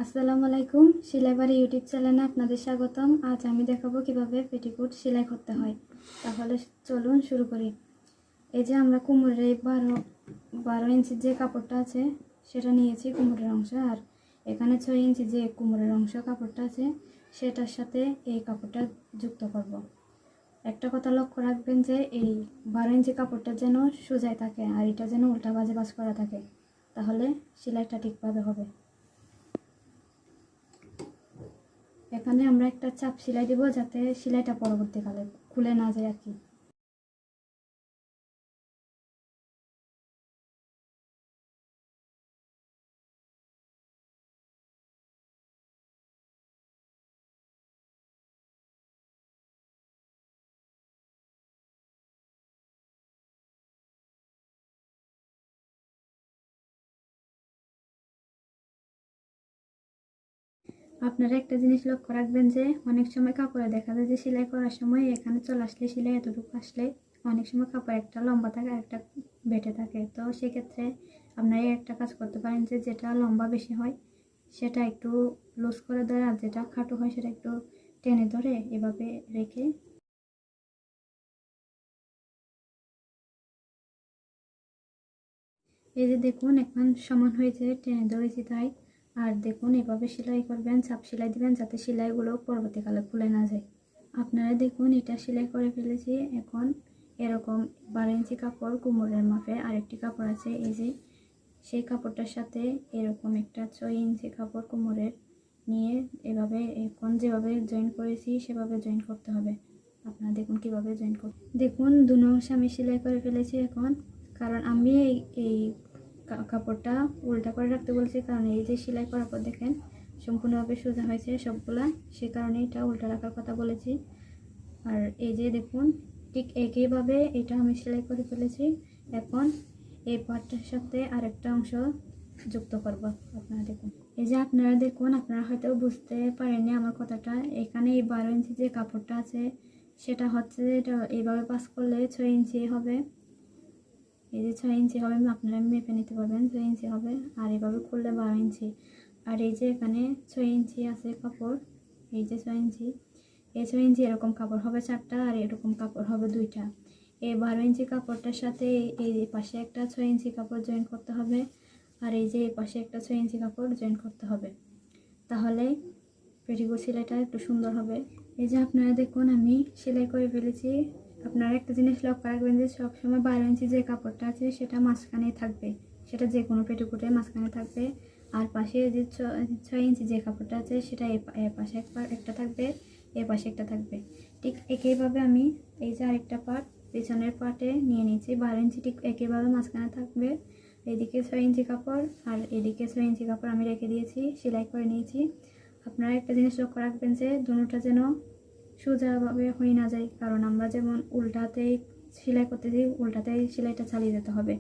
আসসালামু আলাইকুম, সেলাইবাড়ি ইউটিউব চ্যানেলে আপনাদের স্বাগতম। আজ আমি দেখাবো কিভাবে পেটিকোট সেলাই করতে হয়। তাহলে চলুন শুরু করি। এই যে আমরা কোমরের এই 12 ইঞ্চির যে কাপড়টা আছে সেটা নিয়েছি কোমরের অংশ, আর এখানে 6 ইঞ্চি যে কোমরের অংশ কাপড়টা আছে সেটার সাথে এই কাপড়টা যুক্ত করব। একটা কথা লক্ষ্য রাখবেন যে এই 12 ইঞ্চি কাপড়টা যেন সোজাই থাকে, আর এটা যেন উল্টা বাজে বাজ করা থাকে, তাহলে সেলাইটা ঠিকভাবে হবে। এখানে আমরা একটা চাপ সেলাই দেব যাতে সেলাইটা পরবর্তীকালে খুলে না যায় আর কি। আপনারা একটা জিনিস লক্ষ্য রাখবেন যে অনেক সময় কাপড়ে দেখা যায় যে সেলাই করার সময় এখানে চলে আসলে সেলাই এতটুকু আসলে অনেক সময় কাপড় একটা লম্বা থাকে আর একটা বেটে থাকে। তো সেক্ষেত্রে আপনারা একটা কাজ করতে পারেন যে যেটা লম্বা বেশি হয় সেটা একটু লুজ করে ধরে, আর যেটা খাটো হয় সেটা একটু টেনে ধরে এভাবে রেখে এই যে দেখুন এখন সমান হয়েছে, টেনে ধরেছি তাই। আর দেখুন এভাবে সেলাই করবেন, চাপ সেলাই দিবেন যাতে সেলাইগুলো পরবর্তীকালে খুলে না যায়। আপনারা দেখুন এটা সেলাই করে ফেলেছি। এখন এরকম 12 ইঞ্চি কাপড় কোমরের মাপে আরেকটি কাপড় আছে, এই যে সেই কাপড়টার সাথে এরকম একটা 6 ইঞ্চি কাপড় কোমরের নিয়ে এভাবে এখন যেভাবে জয়েন করেছি সেভাবে জয়েন করতে হবে। আপনারা দেখুন কিভাবে জয়েন করতে। দেখুন দুনো অংশে আমি সেলাই করে ফেলেছি এখন, কারণ আমি এই কাপড়টা উল্টা করে রাখতে বলেছি, কারণ এই যে সেলাই করার পর দেখেন সম্পূর্ণভাবে সোজা হয়েছে সবগুলা, সে কারণে এটা উল্টা রাখার কথা বলেছি। আর এই যে দেখুন ঠিক একইভাবে এটা আমি সেলাই করে ফেলেছি। এখন এই পার্টটার সাথে আরেকটা অংশ যুক্ত করব। আপনারা দেখুন, এই যে আপনারা দেখুন, আপনারা হয়তো বুঝতে পারেননি আমার কথাটা। এখানে এই 12 ইঞ্চি যে কাপড়টা আছে সেটা হচ্ছে এটা এইভাবে পাস করলে 6 ইঞ্চি হবে। এই যে 6 ইঞ্চি হবে, আপনারা মেপে নিতে পারবেন 6 ইঞ্চি হবে। আর এভাবে খুললে 12 ইঞ্চি। আর এই যে এখানে 6 ইঞ্চি আছে কাপড়, এই যে 6 ইঞ্চি, এই 6 ইঞ্চি এরকম কাপড় হবে 4টা, আর এরকম কাপড় হবে 2টা। এই 12 ইঞ্চি কাপড়টার সাথে এই পাশে একটা 6 ইঞ্চি কাপড় জয়েন করতে হবে, আর এই যে এই পাশে একটা 6 ইঞ্চি কাপড় জয়েন করতে হবে। তাহলে পেটিকোট সেলাইটা একটু সুন্দর হবে। এই যে আপনারা দেখুন আমি সেলাই করে ফেলেছি। আপনারা একটা জিনিস লক্ষ্য রাখবেন যে সবসময় 12 ইঞ্চি যে কাপড়টা আছে সেটা মাঝখানেই থাকবে, সেটা যে কোনো পেটিকোটের মাঝখানে থাকবে। আর পাশে যে 6 ইঞ্চি যে কাপড়টা আছে সেটা এ পাশে একটা থাকবে, এ পাশে একটা থাকবে। ঠিক একইভাবে আমি এই যে আরেকটা পার্ট পেছনের পার্টে নিয়ে নিয়েছি 12 ইঞ্চি, ঠিক একইভাবে মাঝখানে থাকবে। এদিকে 6 ইঞ্চি কাপড় আর এদিকে 6 ইঞ্চি কাপড় আমি রেখে দিয়েছি, সেলাই করে নিয়েছি। আপনারা একটা জিনিস লক্ষ্য রাখবেন যে দুটোটা যেন সোজাভাবে হয়ে না যায়, কারণ আমরা যেমন উল্টাতেই সেলাই করতেছি উল্টাতেই সেলাইটা চালিয়ে যেতে হবে।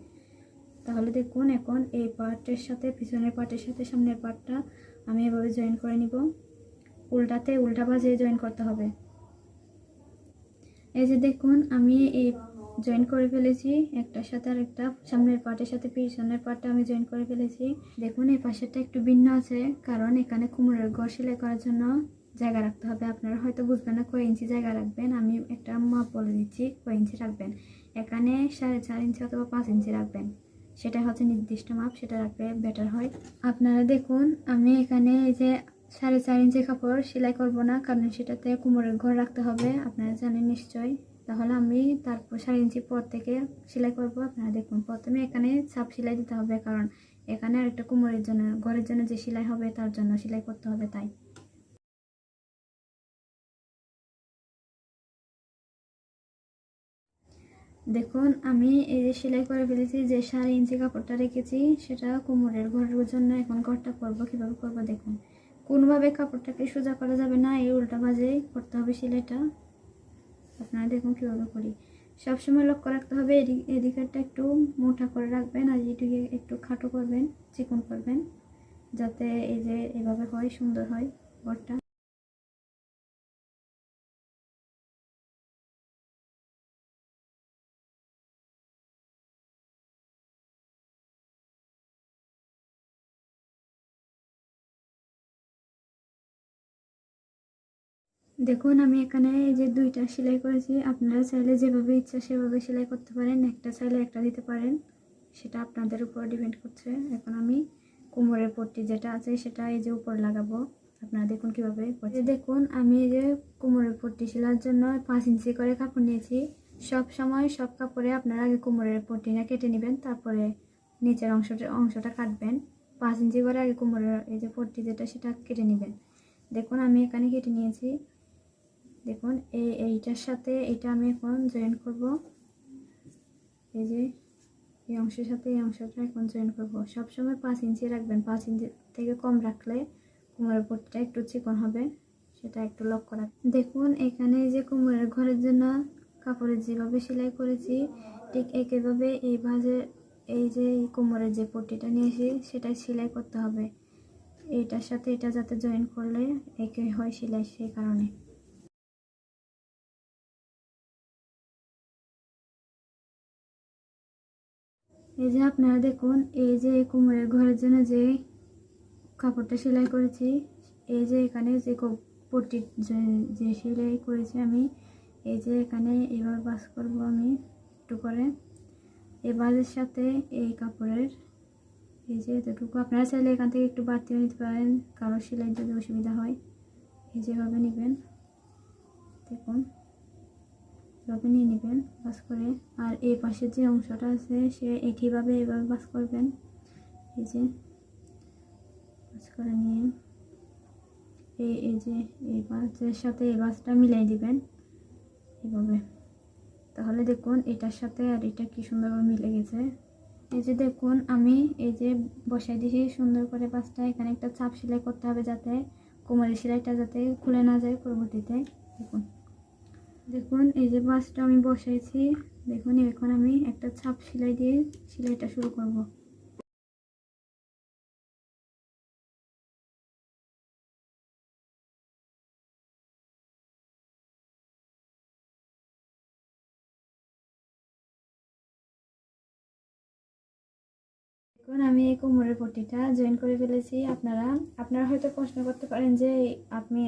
তাহলে দেখুন এখন এই পার্টের সাথে পিছনের পার্টের সাথে সামনের পার্টটা আমি এভাবে জয়েন করে নিব। উল্টাতে উল্টা ভাঁজে জয়েন করতে হবে। এই যে দেখুন আমি এই জয়েন করে ফেলেছি, একটার সাথে আর একটা সামনের পার্টের সাথে পিছনের পার্টটা আমি জয়েন করে ফেলেছি। দেখুন এই পাশেরটা একটু ভিন্ন আছে, কারণ এখানে কোমরের ঘর সেলাই করার জন্য জায়গা রাখতে হবে। আপনারা হয়তো বুঝবেন না কয় ইঞ্চি জায়গা রাখবেন, আমি একটা মাপ বলে দিচ্ছি কয় ইঞ্চি রাখবেন। এখানে 4.5 ইঞ্চি অথবা 5 ইঞ্চি রাখবেন, সেটা হচ্ছে নির্দিষ্ট মাপ, সেটা রাখলে বেটার হয়। আপনারা দেখুন আমি এখানে এই যে 4.5 ইঞ্চি কাপড় সেলাই করব না, কারণ সেটাতে কোমরের ঘর রাখতে হবে, আপনারা জানেন নিশ্চয়ই। তাহলে আমি তারপর 4 ইঞ্চি পর থেকে সেলাই করব। আপনারা দেখুন প্রথমে এখানে চাপ সেলাই দিতে হবে, কারণ এখানে আরেকটা কোমরের জন্য ঘরের জন্য যে সেলাই হবে তার জন্য সেলাই করতে হবে তাই। দেখুন আমি এই যে সেলাই করে ফেলেছি, যে 4 ইঞ্চি কাপড়টা রেখেছি সেটা কোমরের ঘরের জন্য। এখন ঘরটা করবো কিভাবে করবো দেখুন, কোনোভাবে কাপড়টাকে সোজা করা যাবে না, এই উল্টা ভাঁজে করতে হবে সেলাইটা। আপনারা দেখুন কিভাবে করি। সবসময় লক্ষ্য রাখতে হবে এদিকেরটা একটু মোটা করে রাখবেন, আর এদিকে একটু খাটো করবেন, চিকন করবেন, যাতে এই যে এভাবে হয় সুন্দর হয় ঘরটা। দেখুন আমি এখানে এই যে 2টা সেলাই করেছি। আপনারা চাইলে যেভাবে ইচ্ছা সেভাবে সেলাই করতে পারেন, একটা চাইলে একটা দিতে পারেন, সেটা আপনাদের উপর ডিপেন্ড করছে। এখন আমি কোমরের পট্টি যেটা আছে সেটা এই যে উপর লাগাবো। আপনারা দেখুন কিভাবে করছি। দেখুন আমি এই যে কোমরের পট্টি সেলার জন্য 5 ইঞ্চি করে কাপড় নিয়েছি। সব সময় সব কাপড়ে আপনারা আগে কোমরের পট্টিটা কেটে নেবেন, তারপরে নিচের অংশটা কাটবেন। 5 ইঞ্চি করে আগে কোমরের এই যে পট্টি যেটা সেটা কেটে নেবেন। দেখুন আমি এখানে কেটে নিয়েছি। দেখুন এইটার সাথে এটা আমি এখন জয়েন করব। এই যে এই অংশের সাথে এই অংশটা এখন জয়েন করব। সবসময় 5 ইঞ্চি রাখবেন, 5 ইঞ্চি থেকে কম রাখলে কোমরের পট্টিটা একটু চিকন হবে, সেটা একটু লক্ষ্য রাখবেন। দেখুন এখানে যে কোমরের ঘরের জন্য কাপড়ে যেভাবে সেলাই করেছি ঠিক একইভাবে এই ভাঁজে এই যে কোমরের যে পট্টিটা নিয়েছি সেটা সেলাই করতে হবে। এইটার সাথে এটা যাতে জয়েন করলে একই হয় সেলাই, সেই কারণে। এই যে আপনারা দেখুন এই যে কোমরের ঘরের জন্য যে কাপড়টা সেলাই করেছি, এই যে এখানে যে পট্টি যে সেলাই করেছি আমি, এই যে এখানে এভাবে বাস করব আমি একটু করে। এই বাজের সাথে এই কাপড়ের এই যে এতটুকু আপনারা চাইলে এখান থেকে একটু বাড়তিও নিতে পারেন, কারো সেলাই যদি অসুবিধা হয়। এই যেভাবে নেবেন, দেখুন এভাবে নিয়ে নেবেন বাস করে। আর এই পাশের যে অংশটা আছে সে একইভাবে এভাবে বাস করবেন। এই যে বাস করে নিয়ে এই যে এই বাসের সাথে এই বাসটা মিলাই দিবেন এভাবে। তাহলে দেখুন এটার সাথে আর এটা কি সুন্দরভাবে মিলে গেছে। এই যে দেখুন আমি এই যে বসাই দিয়েছি সুন্দর করে বাসটা। এখানে একটা চাপ সেলাই করতে হবে যাতে কোমরের সেলাইটা যাতে খুলে না যায় পরবর্তীতে। দেখুন দেখুন এই যে বাসটা আমি বসাইছি। দেখুন এখন আমি একটা চাপ সেলাই দিয়ে সেলাইটা শুরু করব। এখন আমি এই কোমরের পট্টিটা জয়েন করে ফেলেছি। আপনারা হয়তো প্রশ্ন করতে পারেন যে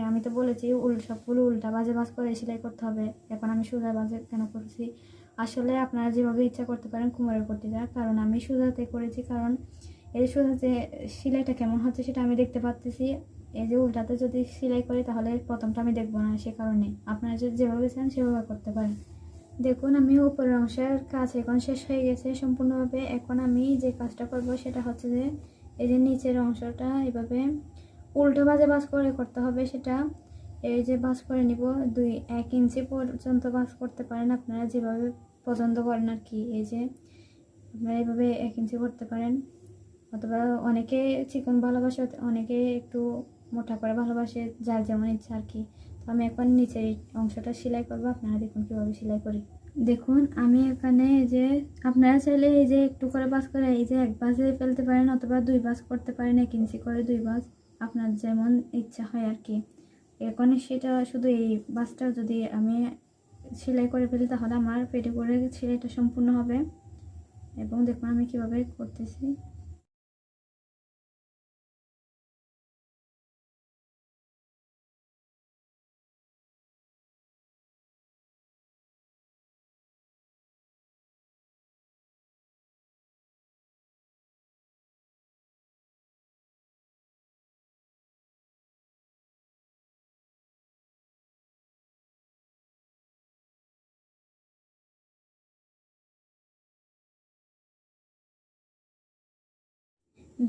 আমি তো বলেছি সবগুলো উল্টা বাজে বাজ করে সেলাই করতে হবে, এখন আমি সোজা বাজে কেন করছি? আসলে আপনারা যেভাবে ইচ্ছা করতে পারেন কোমরের পট্টিটা, কারণ আমি সোজাতে করেছি কারণ এই সোজাতে সেলাইটা কেমন হচ্ছে সেটা আমি দেখতে পাচ্ছি। এই যে উল্টাতে যদি সেলাই করি তাহলে প্রথমটা আমি দেখবো না, সে কারণে আপনারা যেভাবে চান সেভাবে করতে পারেন। দেখুন আমি উপরের অংশের কাজ এখন শেষ হয়ে গেছে সম্পূর্ণভাবে। এখন আমি যে কাজটা করব সেটা হচ্ছে যে এই যে নিচের অংশটা এভাবে উল্টো বাজে বাজ করে করতে হবে। সেটা এই যে বাজ করে নিব 1 ইঞ্চি পর্যন্ত বাজ করতে পারেন, আপনারা যেভাবে পছন্দ করেন আর কি। এই যে আপনারা এইভাবে 1 ইঞ্চি করতে পারেন, অথবা অনেকে চিকন ভালোবাসে, অনেকে একটু মোটা করে ভালোবাসে, যার যেমন ইচ্ছা আর কি। তো আমি এখন নিচের অংশটা সেলাই করবো, আপনারা দেখুন কীভাবে সেলাই করি। দেখুন আমি এখানে এই যে আপনারা চাইলে এই যে একটু করে বাজ করে এই যে 1 বাজে ফেলতে পারেন, অথবা 2 বাজ করতে পারেন, 1 ইঞ্চি করে 2 বাজ, আপনার যেমন ইচ্ছা হয় আর কি। এখন সেটা শুধু এই বাজটা যদি আমি সেলাই করে ফেলি তাহলে আমার পেটিকোটের সেলাইটা সম্পূর্ণ হবে। এবং দেখুন আমি কিভাবে করতেছি।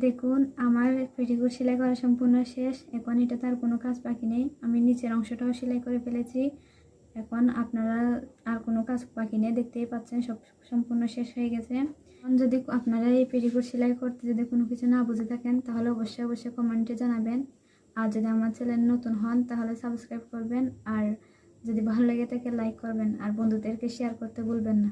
দেখুন আমার পেটিকোট সেলাই করা সম্পূর্ণ শেষ। এখন এটা তার কোনো কাজ বাকি নেই, আমি নিচের অংশটাও সেলাই করে ফেলেছি। এখন আপনারা আর কোনো কাজ বাকি নেই, দেখতেই পাচ্ছেন সব সম্পূর্ণ শেষ হয়ে গেছে। এখন যদি আপনারা এই পেটিকোট সেলাই করতে যদি কোনো কিছু না বুঝে থাকেন তাহলে অবশ্যই কমেন্টে জানাবেন। আর যদি আমার চ্যানেল নতুন হন তাহলে সাবস্ক্রাইব করবেন, আর যদি ভালো লেগে থাকে লাইক করবেন, আর বন্ধুদেরকে শেয়ার করতে ভুলবেন না।